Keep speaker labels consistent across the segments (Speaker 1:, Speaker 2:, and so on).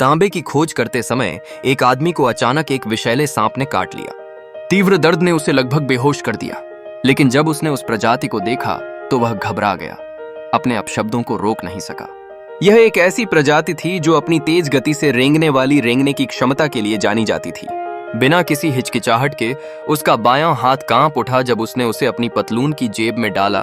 Speaker 1: तांबे की खोज करते समय एक आदमी को अचानक एक विषैले सांप ने काट लिया। तीव्र दर्द ने उसे लगभग बेहोश कर दिया, लेकिन जब उसने उस प्रजाति को देखा तो वह घबरा गया, अपने अपशब्दों को रोक नहीं सका। यह एक ऐसी प्रजाति थी जो अपनी तेज गति से रेंगने की क्षमता के लिए जानी जाती थी। बिना किसी हिचकिचाहट के उसका बायां हाथ कांप उठा जब उसने उसे अपनी पतलून की जेब में डाला,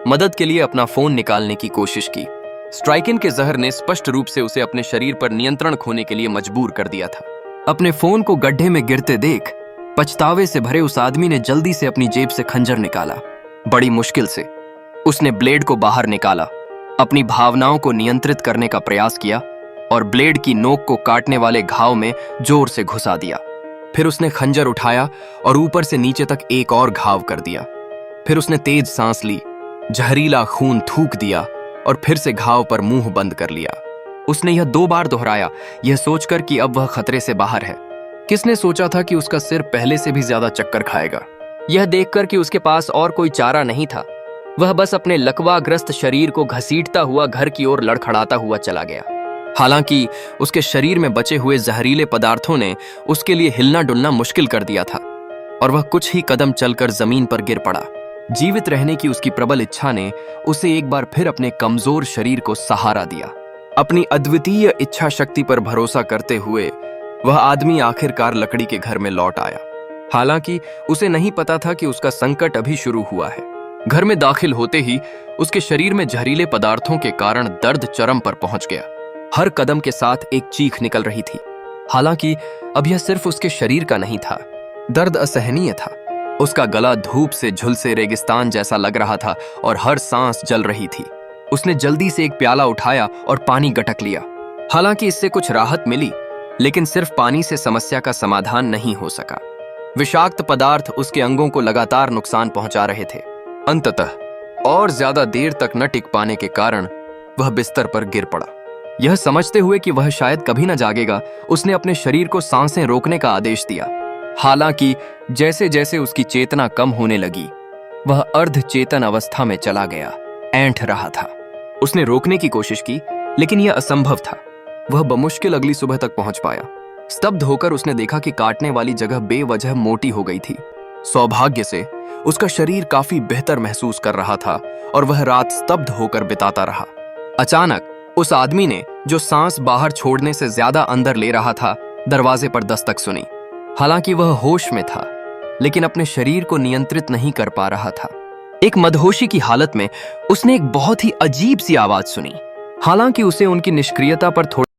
Speaker 1: मदद के लिए अपना फोन निकालने की कोशिश की। स्ट्राइकिन के जहर ने स्पष्ट रूप से उसे अपने शरीर पर नियंत्रण खोने के लिए मजबूर कर दिया था। अपने फोन को गड्ढे में गिरते देख पछतावे से भरे उस आदमी ने जल्दी से अपनी जेब से खंजर निकाला। बड़ी मुश्किल से उसने ब्लेड को बाहर निकाला, अपनी भावनाओं को नियंत्रित करने का प्रयास किया और ब्लेड की नोक को काटने वाले घाव में जोर से घुसा दिया। फिर उसने खंजर उठाया और ऊपर से नीचे तक एक और घाव कर दिया। फिर उसने तेज सांस ली, जहरीला खून थूक दिया और फिर से घाव पर मुंह बंद कर लिया। उसने यह 2 बार दोहराया, यह सोचकर कि अब वह खतरे से बाहर है। किसने सोचा था कि उसका सिर पहले से भी ज्यादा चक्कर खाएगा। यह देखकर कि उसके पास और कोई चारा नहीं था, वह बस अपने लकवाग्रस्त शरीर को घसीटता हुआ घर की ओर लड़खड़ाता हुआ चला गया। हालांकि उसके शरीर में बचे हुए जहरीले पदार्थों ने उसके लिए हिलना डुलना मुश्किल कर दिया था और वह कुछ ही कदम चलकर जमीन पर गिर पड़ा। जीवित रहने की उसकी प्रबल इच्छा ने उसे एक बार फिर अपने कमजोर शरीर को सहारा दिया। अपनी अद्वितीय इच्छा शक्ति पर भरोसा करते हुए वह आदमी आखिरकार लकड़ी के घर में लौट आया। हालांकि उसे नहीं पता था कि उसका संकट अभी शुरू हुआ है। घर में दाखिल होते ही उसके शरीर में जहरीले पदार्थों के कारण दर्द चरम पर पहुंच गया। हर कदम के साथ एक चीख निकल रही थी। हालांकि अब यह सिर्फ उसके शरीर का नहीं था, दर्द असहनीय था। उसका गला धूप से झुलसे रेगिस्तान जैसा लग रहा था और हर सांस जल रही थी। उसने जल्दी से एक प्याला उठाया और पानी गटक लिया। हालांकि इससे कुछ राहत मिली, लेकिन सिर्फ पानी से समस्या का समाधान नहीं हो सका। विषाक्त पदार्थ उसके अंगों को लगातार नुकसान पहुंचा रहे थे। अंततः और ज्यादा देर तक न टिक पाने के कारण वह बिस्तर पर गिर पड़ा। यह समझते हुए कि वह शायद कभी न जागेगा, उसने अपने शरीर को सांसें रोकने का आदेश दिया। हालांकि जैसे जैसे उसकी चेतना कम होने लगी, वह अर्ध चेतन अवस्था में चला गया, ऐंठ रहा था। उसने रोकने की कोशिश की, लेकिन यह असंभव था। वह बमुश्किल अगली सुबह तक पहुंच पाया। स्तब्ध होकर उसने देखा कि काटने वाली जगह बेवजह मोटी हो गई थी। सौभाग्य से उसका शरीर काफी बेहतर महसूस कर रहा था और वह रात स्तब्ध होकर बिताता रहा। अचानक उस आदमी ने, जो सांस बाहर छोड़ने से ज्यादा अंदर ले रहा था, दरवाजे पर दस्तक सुनी। हालांकि वह होश में था, लेकिन अपने शरीर को नियंत्रित नहीं कर पा रहा था। एक मदहोशी की हालत में उसने एक बहुत ही अजीब सी आवाज सुनी। हालांकि उसे उनकी निष्क्रियता पर थोड़ा